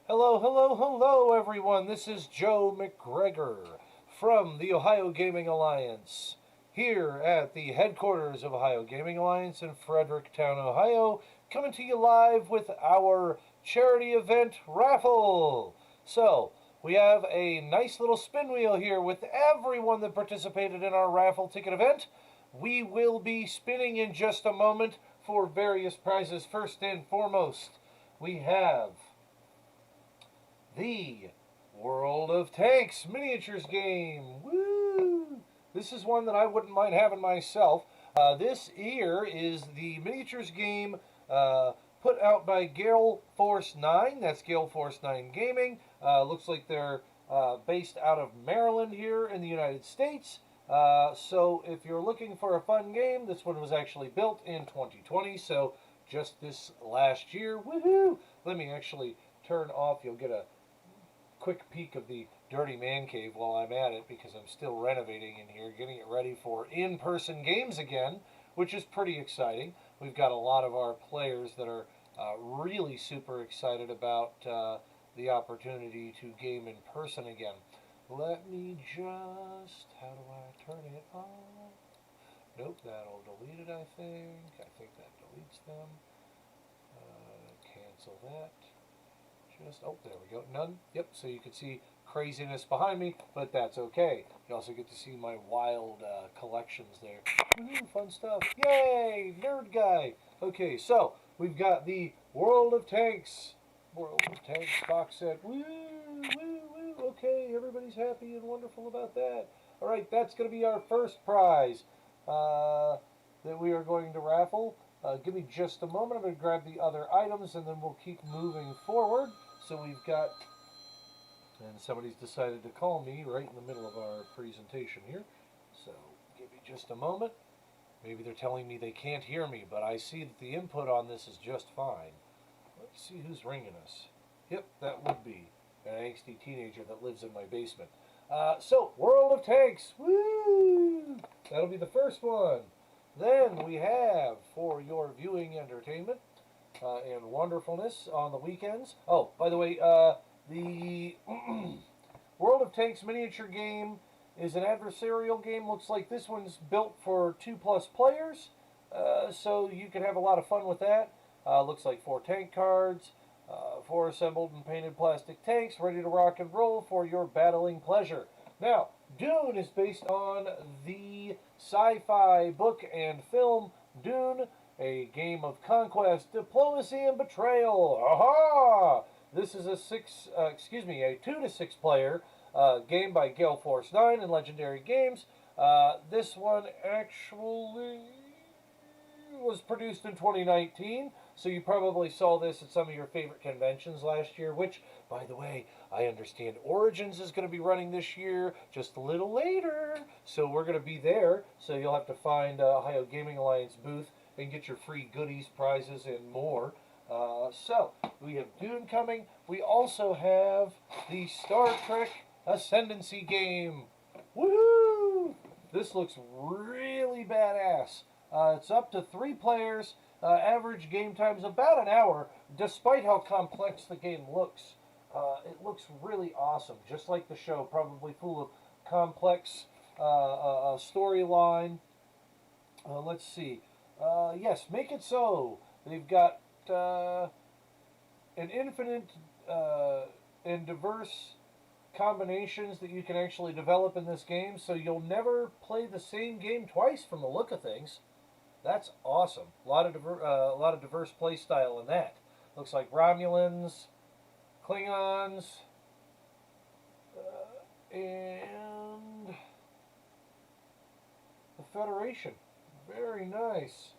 Hello, hello, hello, everyone. This is Joe McGregor from the Ohio Gaming Alliance here at the headquarters of Ohio Gaming Alliance in Fredericktown, Ohio, coming to you live with our charity event raffle. So, we have a nice little spin wheel here with everyone that participated in our raffle ticket event. We will be spinning in just a moment for various prizes. First and foremost, we have the World of Tanks miniatures game. Woo! This is one that I wouldn't mind having myself. This here is the miniatures game put out by Gale Force 9. That's Gale Force 9 Gaming. Looks like they're based out of Maryland here in the United States. So if you're looking for a fun game, this one was actually built in 2020, so just this last year. Woohoo! Let me actually turn off. You'll get a quick peek of the dirty man cave while I'm at it because I'm still renovating in here, getting it ready for in-person games again, which is pretty exciting. We've got a lot of our players that are really super excited about the opportunity to game in person again. Let me just, how do I turn it on? Nope, that'll delete it, I think. I think that deletes them. Cancel that. Oh, there we go. None. Yep, so you can see craziness behind me, but that's okay. You also get to see my wild collections there. Woohoo, fun stuff. Yay, nerd guy. Okay, so we've got the World of Tanks box set. Woo, woo, woo. Okay, everybody's happy and wonderful about that. All right, that's going to be our first prize that we are going to raffle. Give me just a moment. I'm going to grab the other items and then we'll keep moving forward. So we've got, and somebody's decided to call me right in the middle of our presentation here. So give me just a moment. Maybe they're telling me they can't hear me, but I see that the input on this is just fine. Let's see who's ringing us. Yep, that would be an angsty teenager that lives in my basement. So, World of Tanks. Woo! That'll be the first one. Then we have, for your viewing entertainment and wonderfulness on the weekends. Oh, by the way, the World of Tanks miniature game is an adversarial game. Looks like this one's built for 2+ players, so you can have a lot of fun with that. Looks like 4 tank cards, 4 assembled and painted plastic tanks ready to rock and roll for your battling pleasure. Now, Dune is based on the sci-fi book and film Dune, a game of conquest, diplomacy, and betrayal. Aha! This is a 2 to 6 player game by Gale Force 9 and Legendary Games. This one actually was produced in 2019, so you probably saw this at some of your favorite conventions last year, which, by the way, I understand Origins is going to be running this year, just a little later, so we're going to be there, so you'll have to find Ohio Gaming Alliance booth and get your free goodies, prizes, and more. So, we have Dune coming. We also have the Star Trek Ascendancy game. Woohoo! This looks really badass. It's up to 3 players. Average game time is about an hour, despite how complex the game looks. It looks really awesome, just like the show, probably full of complex storyline. Let's see. Yes, make it so. They've got an infinite and diverse combinations that you can actually develop in this game, so you'll never play the same game twice from the look of things. That's awesome. A lot of diverse play style in that. Looks like Romulans, Klingons, and the Federation. Very nice.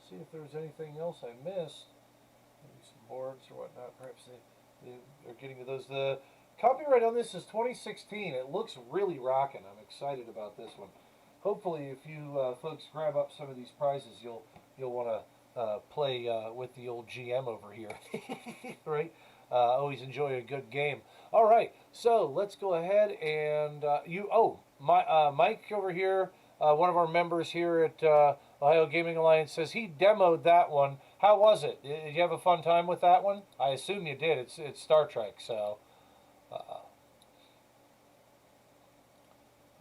See if there's anything else I missed. Maybe some boards or whatnot. Perhaps they're getting to those. The copyright on this is 2016. It looks really rocking. I'm excited about this one. Hopefully, if you folks grab up some of these prizes, you'll want to play with the old GM over here, right? Always enjoy a good game. All right, so let's go ahead and Mike over here, one of our members here at Ohio Gaming Alliance, says he demoed that one. How was it? Did you have a fun time with that one? I assume you did. It's Star Trek, so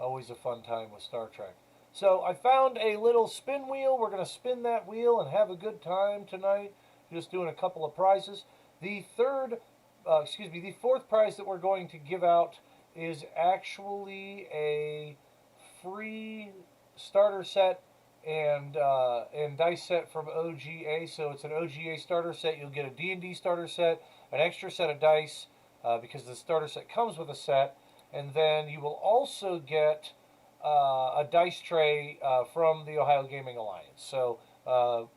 always a fun time with Star Trek. So I found a little spin wheel. We're going to spin that wheel and have a good time tonight. Just doing a couple of prizes. The the fourth prize that we're going to give out is actually a free starter set and dice set from OGA. So it's an OGA starter set. You'll get a D&D starter set, an extra set of dice because the starter set comes with a set, and then you will also get a dice tray from the Ohio Gaming Alliance. So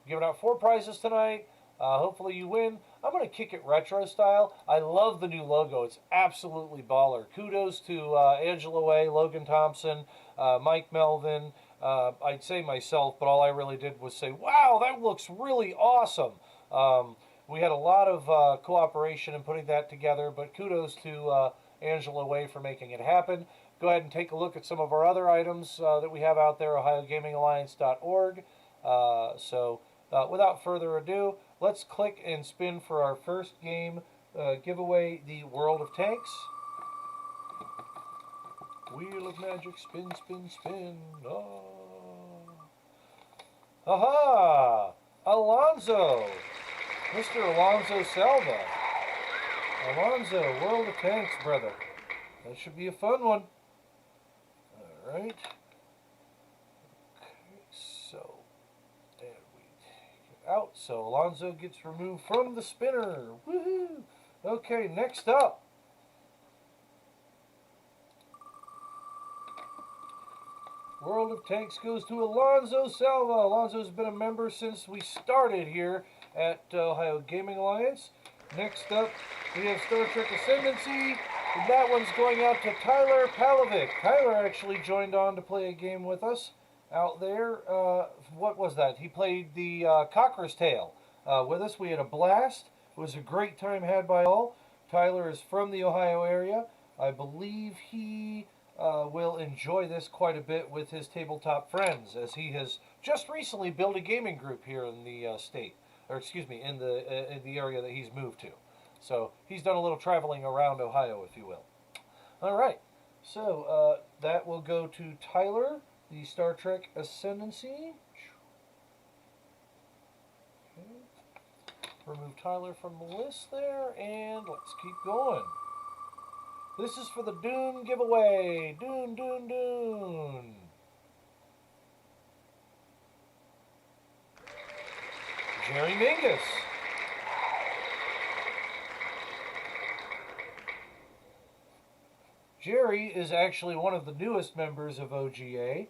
giving out 4 prizes tonight. Hopefully you win. I'm going to kick it retro style. I love the new logo. It's absolutely baller. Kudos to Angela Way, Logan Thompson, Mike Melvin. I'd say myself, but all I really did was say, wow, that looks really awesome. We had a lot of cooperation in putting that together, but kudos to Angela Way for making it happen. Go ahead and take a look at some of our other items that we have out there, OhioGamingAlliance.org. Without further ado, let's click and spin for our first game giveaway, the World of Tanks. Wheel of Magic, spin, spin, spin. Oh. Aha! Alonzo! Mr. Alonzo Salva. Alonzo, World of Tanks, brother. That should be a fun one. Alright. Okay, so there we take it out. So Alonzo gets removed from the spinner. Woohoo! Okay, next up. World of Tanks goes to Alonzo Salva. Alonzo's been a member since we started here at Ohio Gaming Alliance. Next up, we have Star Trek Ascendancy. And that one's going out to Tyler Palovic. Tyler actually joined on to play a game with us out there. What was that? He played the Cocker's Tale with us. We had a blast. It was a great time had by all. Tyler is from the Ohio area. I believe he will enjoy this quite a bit with his tabletop friends, as he has just recently built a gaming group here in the state, or excuse me, in the area that he's moved to. So he's done a little traveling around Ohio, if you will. All right, so that will go to Tyler, the Star Trek Ascendancy. Okay. Remove Tyler from the list there, and let's keep going. This is for the Dune giveaway. Dune, Dune, Dune. Jerry Mingus. Jerry is actually one of the newest members of OGA.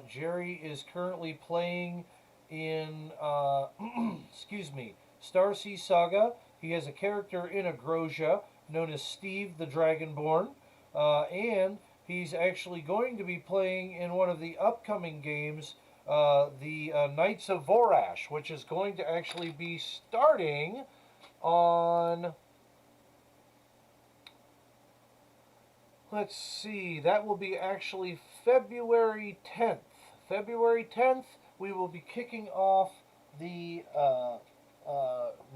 Jerry is currently playing in, excuse me, Starsea Saga. He has a character in Agrosia known as Steve the Dragonborn, and he's actually going to be playing in one of the upcoming games, the Knights of Vorash, which is going to actually be starting on, let's see, that will be actually February 10th. February 10th, we will be kicking off the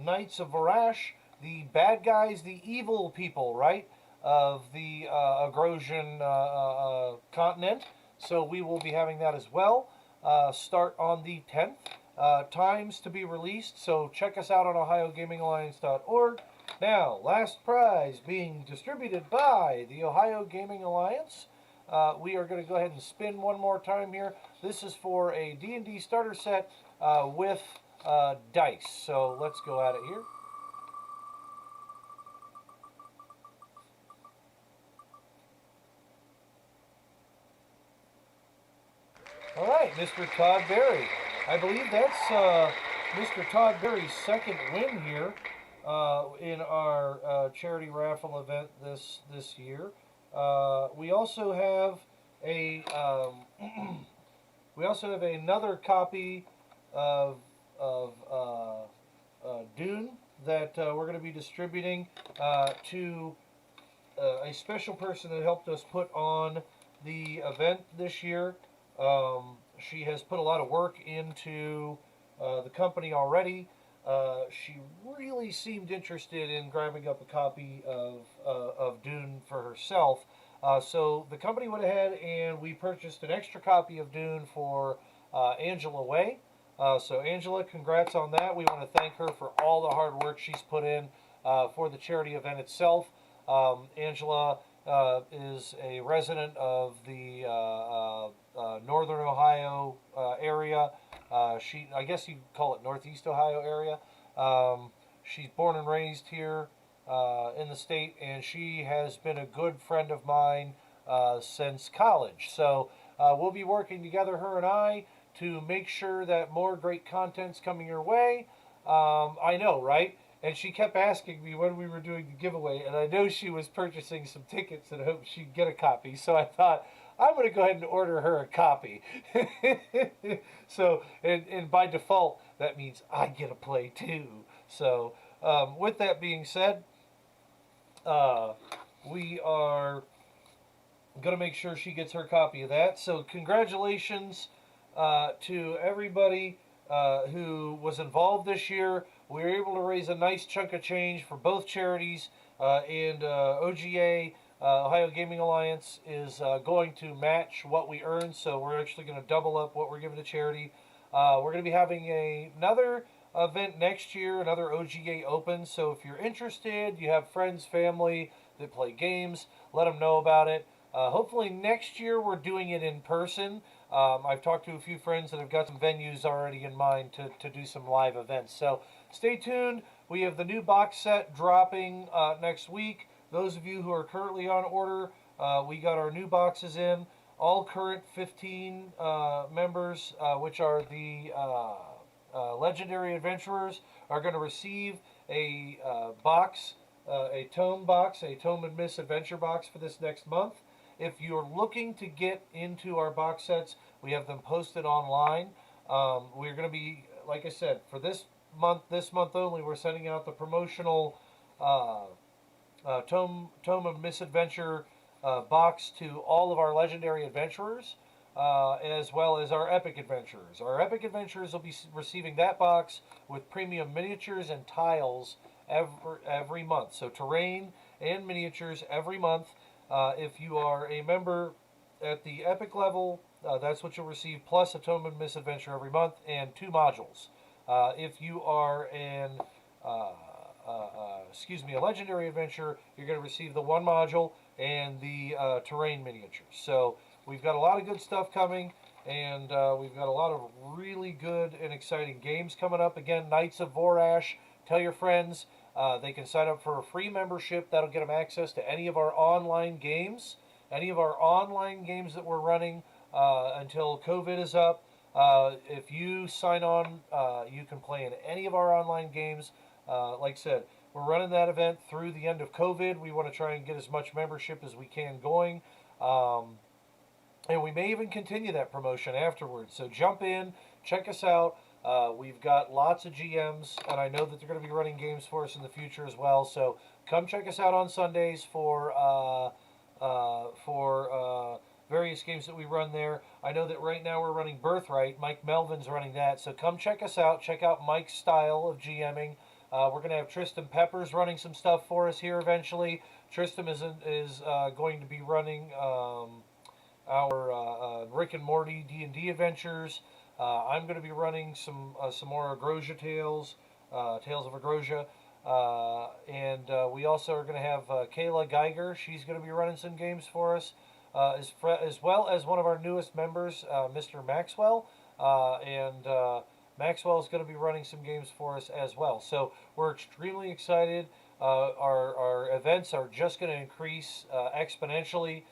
Knights of Vorash, the bad guys, the evil people, right, of the Agrosian continent. So we will be having that as well. Start on the 10th. Times to be released, so check us out on OhioGamingAlliance.org. Now, last prize being distributed by the Ohio Gaming Alliance. We are going to go ahead and spin one more time here. This is for a D&D starter set with dice. So let's go at it here. All right, Mr. Todd Berry. I believe that's Mr. Todd Berry's second win here in our charity raffle event this year. We also have a another copy of Dune that we're going to be distributing to a special person that helped us put on the event this year. She has put a lot of work into the company already. she really seemed interested in grabbing up a copy of Dune for herself. So the company went ahead and we purchased an extra copy of Dune for Angela Way. So Angela, congrats on that. We want to thank her for all the hard work she's put in for the charity event itself. Angela is a resident of the Northern Ohio area. I guess you call it Northeast Ohio area. She's born and raised here in the state, and she has been a good friend of mine since college. So we'll be working together, her and I, to make sure that more great content's coming your way. I know, right? And she kept asking me when we were doing the giveaway, and I know she was purchasing some tickets and hoped she'd get a copy. So I thought, I'm going to go ahead and order her a copy. So, and by default, that means I get to play too. So, with that being said, we are going to make sure she gets her copy of that. So, congratulations to everybody who was involved this year. We were able to raise a nice chunk of change for both charities, and OGA, Ohio Gaming Alliance, is going to match what we earn, so we're actually going to double up what we're giving to charity. We're going to be having another event next year, another OGA Open, so if you're interested, you have friends, family that play games, let them know about it. Hopefully next year we're doing it in person. I've talked to a few friends that have got some venues already in mind to do some live events. So stay tuned. We have the new box set dropping next week. Those of you who are currently on order, we got our new boxes in. All current 15 members, which are the Legendary Adventurers, are going to receive a box, a tome box, a Tome and Misadventure box for this next month. If you're looking to get into our box sets, we have them posted online. We're going to be, like I said, for this month only, we're sending out the promotional Tome of Misadventure box to all of our Legendary Adventurers, as well as our Epic Adventurers. Our Epic Adventurers will be receiving that box with premium miniatures and tiles every month. So terrain and miniatures every month. If you are a member at the Epic level, that's what you'll receive, plus a Tome and Misadventure every month and 2 modules. If you are a Legendary Adventure, you're going to receive the 1 module and the terrain miniatures. So we've got a lot of good stuff coming, and we've got a lot of really good and exciting games coming up. Again, Knights of Vorash. Tell your friends. They can sign up for a free membership. That'll get them access to any of our online games. Any of our online games that we're running until COVID is up. If you sign on, you can play in any of our online games. Like I said, we're running that event through the end of COVID. We want to try and get as much membership as we can going. And we may even continue that promotion afterwards. So jump in, check us out. We've got lots of GMs, and I know that they're going to be running games for us in the future as well. So come check us out on Sundays for various games that we run there. I know that right now we're running Birthright. Mike Melvin's running that. So come check us out. Check out Mike's style of GMing. We're going to have Tristan Peppers running some stuff for us here eventually. Tristan is going to be running our Rick and Morty D&D adventures. I'm going to be running some more Agrosia Tales, Tales of Agrosia. And we also are going to have Kayla Geiger. She's going to be running some games for us, as well as one of our newest members, Mr. Maxwell. Maxwell is going to be running some games for us as well. So we're extremely excited. Our events are just going to increase exponentially.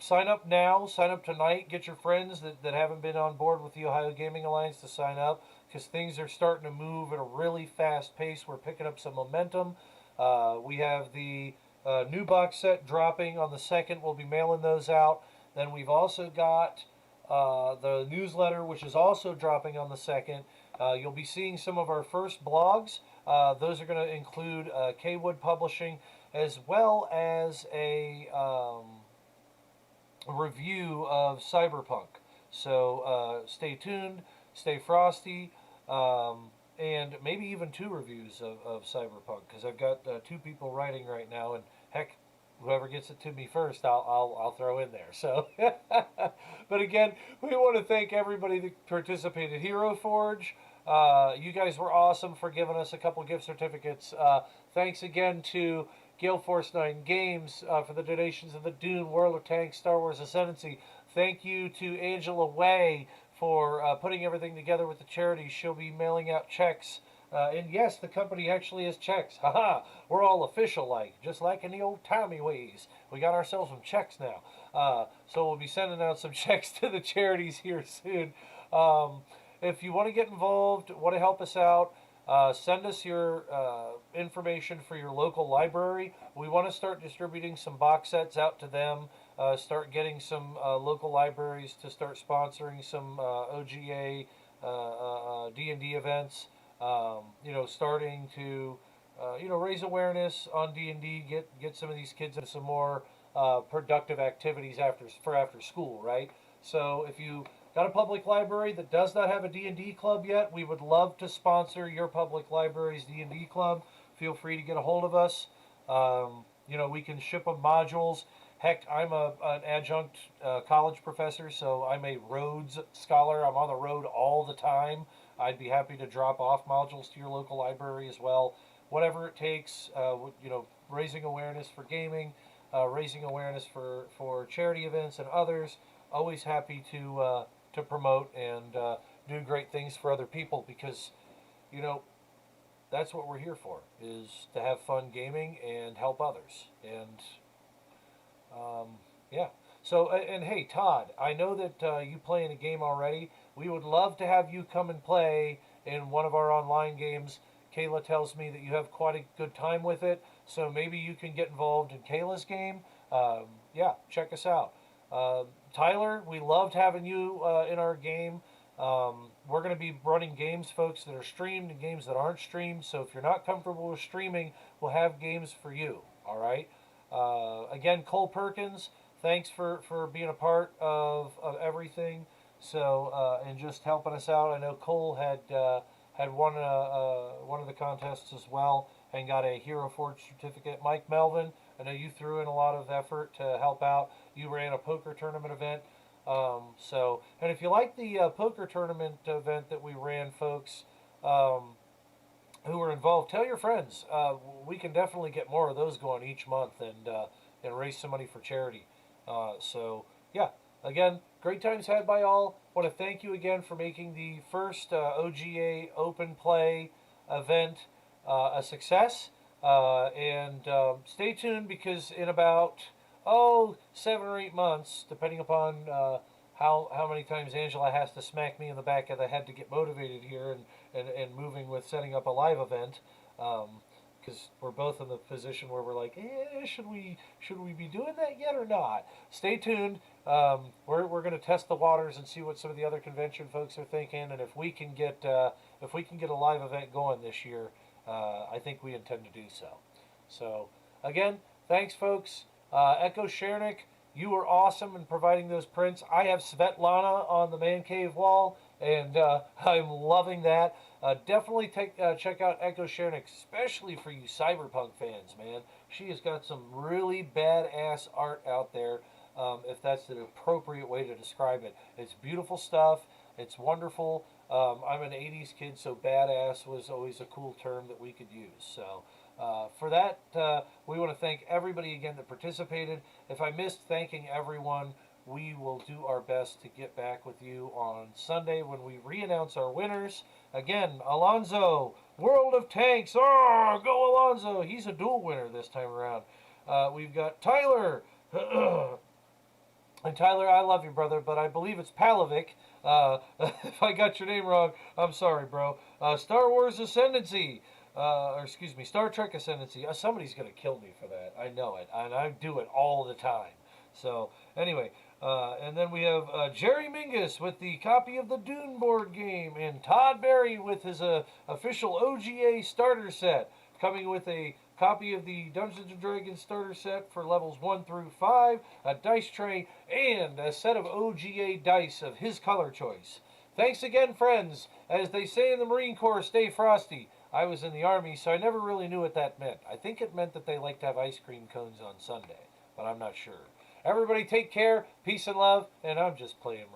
Sign up now, sign up tonight, get your friends that haven't been on board with the Ohio Gaming Alliance to sign up, because things are starting to move at a really fast pace. We're picking up some momentum. We have the new box set dropping on the 2nd. We'll be mailing those out. Then we've also got the newsletter, which is also dropping on the 2nd. You'll be seeing some of our first blogs. Those are going to include K-Wood Publishing, as well as a review of Cyberpunk. So stay tuned, stay frosty, and maybe even 2 reviews of Cyberpunk, because I've got 2 people writing right now, and heck, whoever gets it to me first, I'll throw in there. So, but again, we want to thank everybody that participated. Hero Forge, you guys were awesome for giving us a couple gift certificates. Thanks again to Gale Force 9 Games for the donations of the Dune, World of Tanks, Star Wars Ascendancy. Thank you to Angela Way for putting everything together with the charity. She'll be mailing out checks. And yes, the company actually has checks. Haha, we're all official like, just like in the old timey ways. We got ourselves some checks now. So we'll be sending out some checks to the charities here soon. If you want to get involved, want to help us out, send us your information for your local library. We want to start distributing some box sets out to them. Start getting some local libraries to start sponsoring some OGA D&D events. Starting to raise awareness on D&D, get some of these kids into some more productive activities after school, right? So if you got a public library that does not have a D&D club yet, we would love to sponsor your public library's D&D club. Feel free to get a hold of us. We can ship them modules. Heck, I'm an adjunct college professor, so I'm a Rhodes Scholar. I'm on the road all the time. I'd be happy to drop off modules to your local library as well. Whatever it takes, raising awareness for gaming, raising awareness for charity events and others. Always happy to promote and do great things for other people, because, that's what we're here for, is to have fun gaming and help others. And yeah. So, and hey, Todd, I know that you play in a game already. We would love to have you come and play in one of our online games. Kayla tells me that you have quite a good time with it, so maybe you can get involved in Kayla's game. Yeah, check us out. Tyler, we loved having you in our game. We're going to be running games, folks, that are streamed and games that aren't streamed. So if you're not comfortable with streaming, we'll have games for you. All right. Again, Cole Perkins, thanks for being a part of everything. So and just helping us out. I know Cole had won one of the contests as well and got a Hero Forge certificate. Mike Melvin, I know you threw in a lot of effort to help out. You ran a poker tournament event. And if you like the poker tournament event that we ran, folks, who were involved, tell your friends. We can definitely get more of those going each month and raise some money for charity. Yeah, again, great times had by all. Want to thank you again for making the first OGA Open Play event a success. And stay tuned, because in about 7 or 8 months, depending upon how many times Angela has to smack me in the back of the head to get motivated here and moving with setting up a live event, because we're both in the position where we're like, should we be doing that yet or not? Stay tuned. We're going to test the waters and see what some of the other convention folks are thinking, and if we can get a live event going this year, I think we intend to do so. So again, thanks, folks. Echo Shernick, you were awesome in providing those prints. I have Svetlana on the man cave wall, and I'm loving that. Definitely check out Echo Shernick, especially for you Cyberpunk fans, man. She has got some really badass art out there, if that's the appropriate way to describe it. It's beautiful stuff. It's wonderful. I'm an 80s kid, so badass was always a cool term that we could use. So for that, we want to thank everybody again that participated. If I missed thanking everyone, we will do our best to get back with you on Sunday when we re-announce our winners. Again, Alonzo, World of Tanks. Oh, go Alonzo. He's a dual winner this time around. We've got Tyler. And Tyler, I love you, brother, but I believe it's Palovic. If I got your name wrong, I'm sorry, bro. Star Wars Ascendancy. Star Trek Ascendancy. Somebody's going to kill me for that. I know it. And I do it all the time. So, anyway. And then we have Jerry Mingus with the copy of the Dune board game. And Todd Berry with his official OGA starter set. Coming with a copy of the Dungeons & Dragons starter set for levels 1 through 5. A dice tray. And a set of OGA dice of his color choice. Thanks again, friends. As they say in the Marine Corps, stay frosty. I was in the Army, so I never really knew what that meant. I think it meant that they like to have ice cream cones on Sunday, but I'm not sure. Everybody take care, peace and love, and I'm just playing